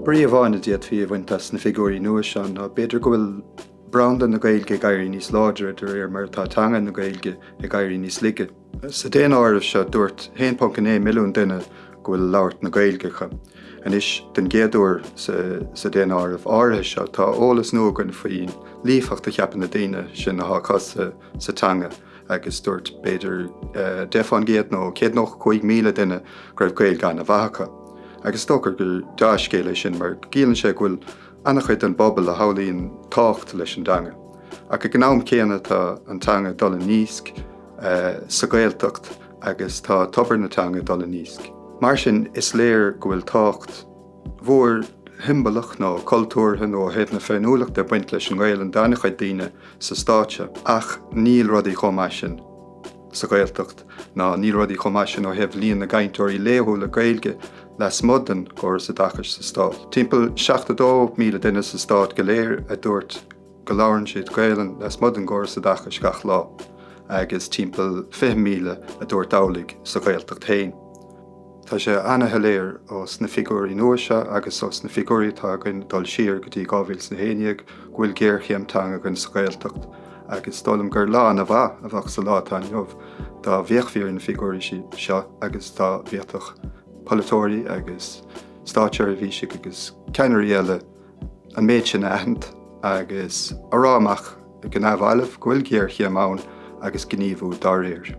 Bríomhána diaad fi bhaintas na figiúirí nuas an beidir go bhfuil branda na Gaeilge éirí níos láidre idir mar tá teanga na Gaeilge éirí níos laige. Sa déanamh se dúirt 1.1 milliún duine go bhfuil labhairt na Gaeilgecha. Is den géadúir sa déanamh áirithe se tá eolas nógan faoin líomhachta cheapan na daoine sin na háchas sa teanga agus dúirt beidir defán géad nó 105 míle duine go raibh Gaeilge na bhacha. Agus tógur gur dáiscéile sin mar gílann sé go bhfuil annach chuid an bobbal a thabhlaíonn tácht leis an teanga. Ach gnám céanna tá an teanga dul níos sa Gaeltacht agus tá tobar na teanga dul níos. Mar sin is léir go bhfuil tácht mhór himbalach nó cultúrtha nó héad na féinúlaachta buint leis an Gael an dána chuid daoine sa stáitse ach níl rudaí chomh maisin sa Gaeltacht ná níl rudaí chomh maisin ó hebh líon na gcainteoirí léithú le Gaeilge les mudan gur sa dachas sa stát. Timpeall 72 míle duine sa stát go léir a dúirt go labhrann siad Gaeilge les mudan gur sa dachas gach lá agus timpeall 5 míle a dúirt amhlaigh sa Gaeltacht féin. Tá sé anathe léir os na figiúirí nuaise agus os na figiúirí tá gon dul siar go dtí 2011 go bhfuil géarchéim teanga gon sa Gaeltacht agus dólam gur lá na bha a bhach sa lá tá neamh dá bhéachmhíor na figiúirí seo agus tá bhéadach polatóirí agus stáiteir a bhíise agus ceannairí eile an méid sin aithint agus arámach go nabhailmh go bhfuil géarchéim ann agus gníomhú dá réir.